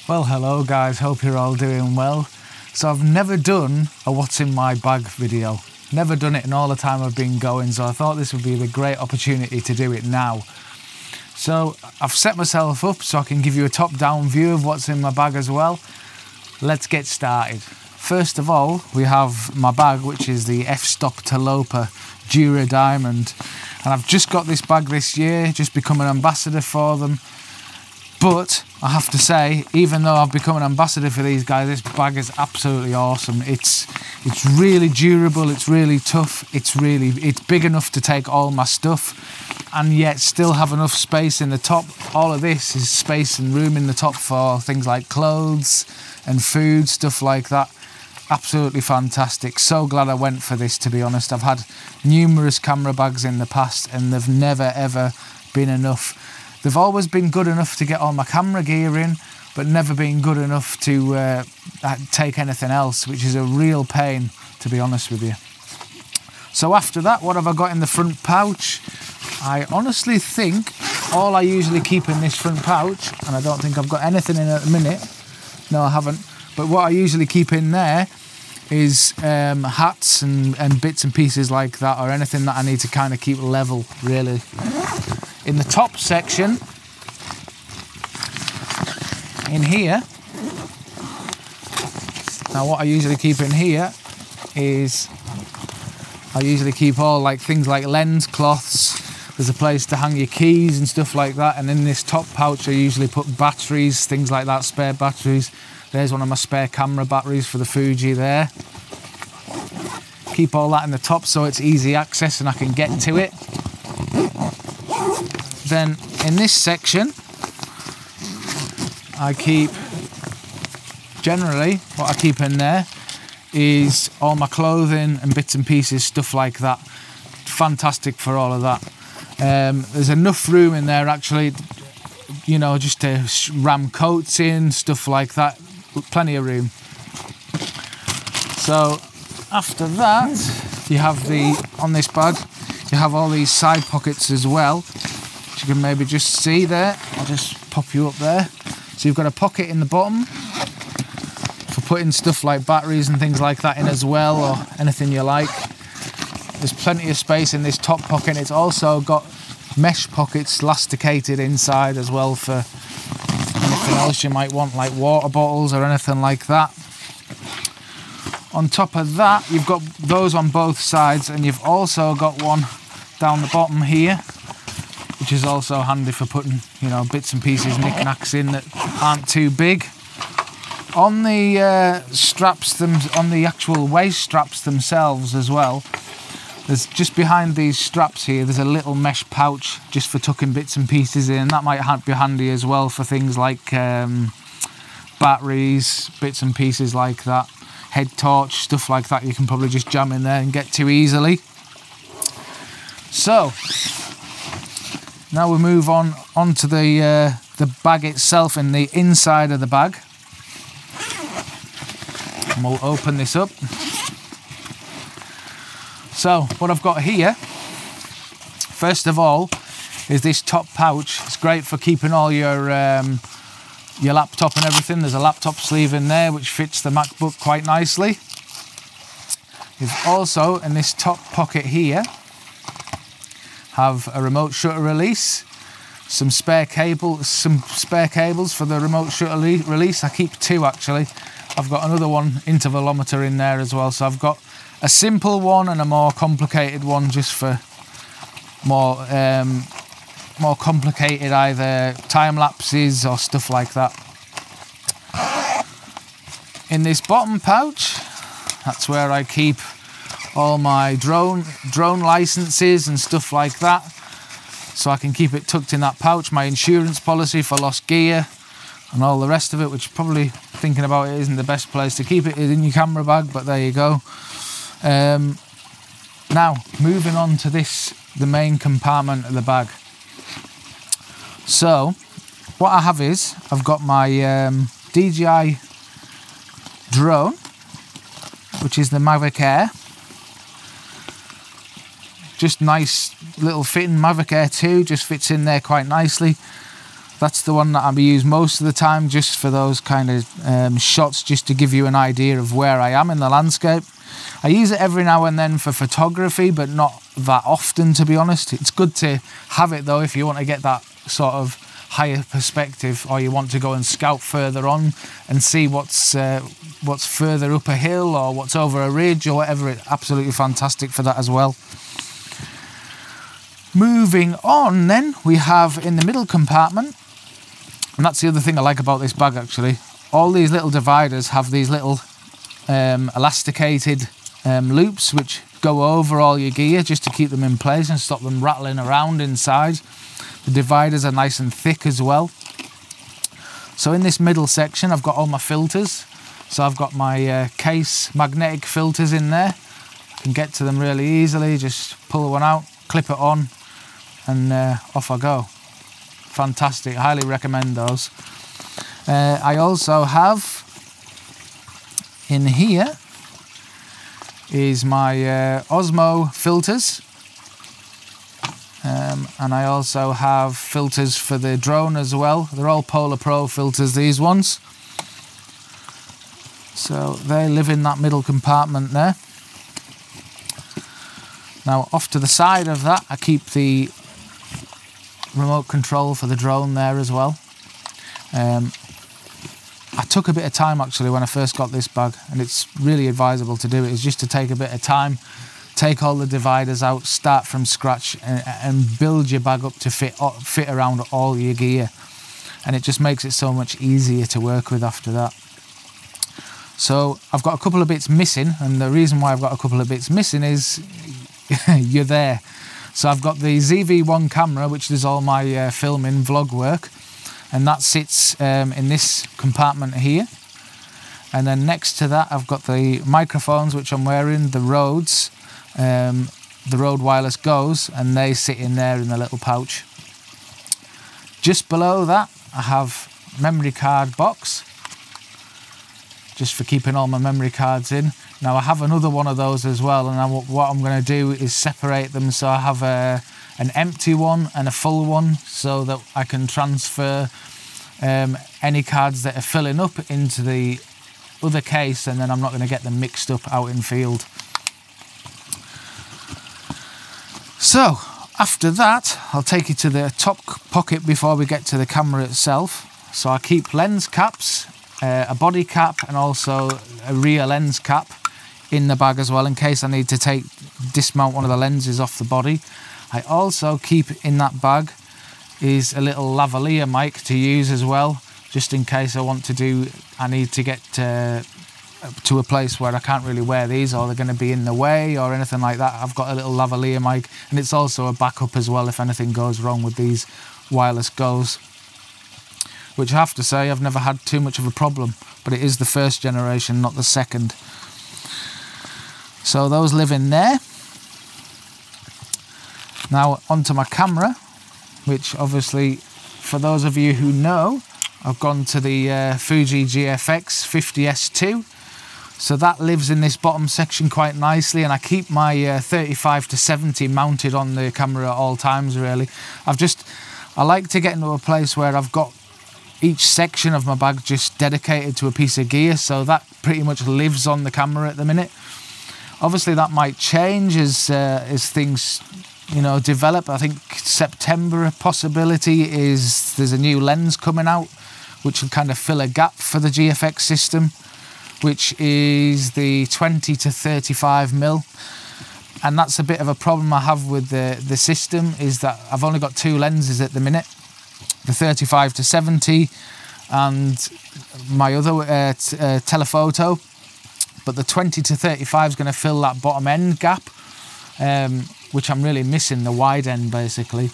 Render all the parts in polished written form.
Well, hello guys, hope you're all doing well. So I've never done a what's in my bag video. Never done it in all the time I've been going, so I thought this would be a great opportunity to do it now. So I've set myself up so I can give you a top-down view of what's in my bag as well. Let's get started. First of all, we have my bag, which is the F-Stock Tilopa Duradiamond. And I've just got this bag this year, just become an ambassador for them. But I have to say, even though I've become an ambassador for these guys, this bag is absolutely awesome. It's really durable, it's really tough, it's big enough to take all my stuff and yet still have enough space in the top. All of this is space and room in the top for things like clothes and food, stuff like that. Absolutely fantastic. So glad I went for this, to be honest. I've had numerous camera bags in the past and they've never ever been enough. They've always been good enough to get all my camera gear in, but never been good enough to take anything else, which is a real pain, to be honest with you. So after that, what have I got in the front pouch? I honestly think all I usually keep in this front pouch, and I don't think I've got anything in at the minute. No, I haven't. But what I usually keep in there is hats and bits and pieces like that, or anything that I need to kind of keep level, really. In the top section, in here, now what I usually keep in here is, I usually keep all like things like lens cloths. There's a place to hang your keys and stuff like that, and in this top pouch I usually put batteries, things like that, spare batteries. There's one of my spare camera batteries for the Fuji there. Keep all that in the top so it's easy access and I can get to it. Then in this section, I keep, generally what I keep in there is all my clothing and bits and pieces, stuff like that. Fantastic for all of that. There's enough room in there actually, you know, just to ram coats in, stuff like that. Plenty of room. So after that, you have on this bag, you have all these side pockets as well, which you can maybe just see there. I'll just pop you up there. So you've got a pocket in the bottom for putting stuff like batteries and things like that in as well, or anything you like. There's plenty of space in this top pocket. It's also got mesh pockets elasticated inside as well for anything else you might want, like water bottles or anything like that. On top of that, you've got those on both sides, and you've also got one down the bottom here, which is also handy for putting, you know, bits and pieces, knickknacks in that aren't too big. On the straps, on the actual waist straps themselves as well, there's just behind these straps here, there's a little mesh pouch just for tucking bits and pieces in. That might be handy as well for things like batteries, bits and pieces like that. Head torch, stuff like that, you can probably just jam in there and get to easily. So now we move on to the bag itself and the inside of the bag. And we'll open this up. So what I've got here, first of all, is this top pouch. It's great for keeping all your laptop and everything. There's a laptop sleeve in there which fits the MacBook quite nicely. You've also, in this top pocket here, have a remote shutter release, some spare cables for the remote shutter release. I keep two actually. I've got another one intervalometer in there as well. So I've got a simple one and a more complicated one, just for more complicated either time lapses or stuff like that. In this bottom pouch, that's where I keep all my drone licenses and stuff like that, so I can keep it tucked in that pouch. My insurance policy for lost gear and all the rest of it, which probably thinking about it isn't the best place to keep it, is in your camera bag, but there you go. Now moving on to the main compartment of the bag. So what I have is, I've got my DJI drone, which is the Mavic Air. Just nice little fitting Mavic Air 2, just fits in there quite nicely. That's the one that I use most of the time, just for those kind of shots, just to give you an idea of where I am in the landscape. I use it every now and then for photography, but not that often, to be honest. It's good to have it though if you want to get that sort of higher perspective, or you want to go and scout further on and see what's further up a hill or what's over a ridge or whatever. It's absolutely fantastic for that as well. Moving on then, we have in the middle compartment, and that's the other thing I like about this bag actually, all these little dividers have these little elasticated loops which go over all your gear just to keep them in place and stop them rattling around inside. The dividers are nice and thick as well. So in this middle section I've got all my filters. So I've got my Kase magnetic filters in there. I can get to them really easily, just pull one out, clip it on, and off I go. Fantastic, I highly recommend those. I also have in here is my Osmo filters, and I also have filters for the drone as well. They're all Polar Pro filters, these ones. So they live in that middle compartment there. Now off to the side of that I keep the remote control for the drone there as well. I took a bit of time actually when I first got this bag, and it's really advisable to do it, is just to take a bit of time, take all the dividers out, start from scratch and build your bag up to fit around all your gear, and it just makes it so much easier to work with after that. So I've got a couple of bits missing, and the reason why I've got a couple of bits missing is you're there. So I've got the ZV-1 camera, which does all my filming vlog work, and that sits in this compartment here. And then next to that I've got the microphones which I'm wearing, the Rode Wireless Go's, and they sit in there in the little pouch. Just below that I have memory card box, just for keeping all my memory cards in. Now I have another one of those as well, and what I'm going to do is separate them, so I have an empty one and a full one, so that I can transfer any cards that are filling up into the other case, and then I'm not going to get them mixed up out in field. So after that I'll take you to the top pocket before we get to the camera itself. So I keep lens caps, a body cap, and also a rear lens cap in the bag as well, in case I need to dismount one of the lenses off the body. I also keep in that bag is a little lavalier mic to use as well, just in case I need to get to a place where I can't really wear these, or they're going to be in the way or anything like that. I've got a little lavalier mic, and it's also a backup as well if anything goes wrong with these wireless Go's, which I have to say I've never had too much of a problem, but it is the first generation, not the second. So those live in there. Now onto my camera, which obviously for those of you who know, I've gone to the Fuji GFX 50S2. So that lives in this bottom section quite nicely, and I keep my 35-70 mounted on the camera at all times really. I like to get into a place where I've got each section of my bag just dedicated to a piece of gear, so that pretty much lives on the camera at the minute. Obviously that might change as things develop. I think September a possibility is there's a new lens coming out which will kind of fill a gap for the GFX system, which is the 20-35mm, and that's a bit of a problem I have with the system, is that I've only got two lenses at the minute, the 35-70 and my other telephoto, but the 20-35 is going to fill that bottom end gap, which I'm really missing, the wide end basically.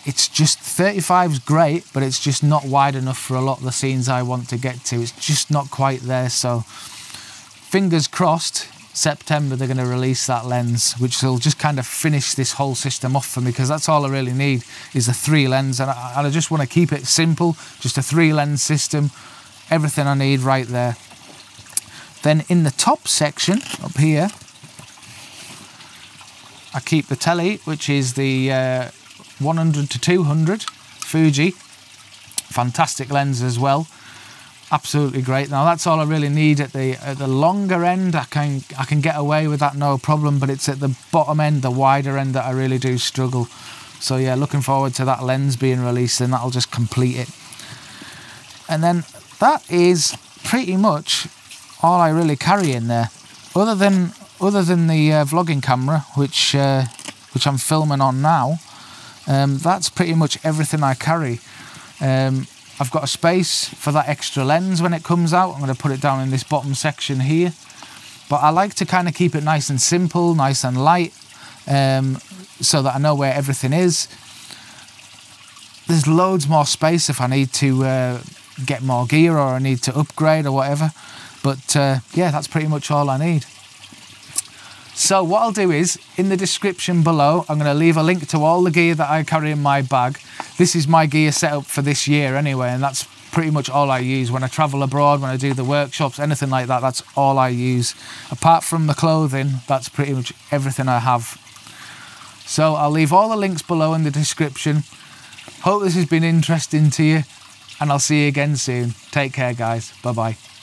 It's just 35's great, but it's just not wide enough for a lot of the scenes I want to get to. It's just not quite there, so fingers crossed September they're going to release that lens, which will just kind of finish this whole system off for me, because that's all I really need is a 3 lens, and I just want to keep it simple, just a 3 lens system, everything I need right there. Then in the top section up here I keep the telly, which is the 100-200 Fuji, fantastic lens as well. Absolutely great. Now that's all I really need at the longer end. I can get away with that, no problem, but it's at the bottom end, the wider end, that I really do struggle. So yeah, looking forward to that lens being released, and that'll just complete it. And then that is pretty much all I really carry in there, other than the vlogging camera, which I'm filming on now. That's pretty much everything I carry. I've got a space for that extra lens when it comes out. I'm going to put it down in this bottom section here. But I like to kind of keep it nice and simple, nice and light, so that I know where everything is. There's loads more space if I need to get more gear, or I need to upgrade or whatever. But yeah, that's pretty much all I need. So what I'll do is, in the description below, I'm going to leave a link to all the gear that I carry in my bag. This is my gear setup for this year anyway, and that's pretty much all I use. When I travel abroad, when I do the workshops, anything like that, that's all I use. Apart from the clothing, that's pretty much everything I have. So I'll leave all the links below in the description. Hope this has been interesting to you, and I'll see you again soon. Take care, guys. Bye-bye.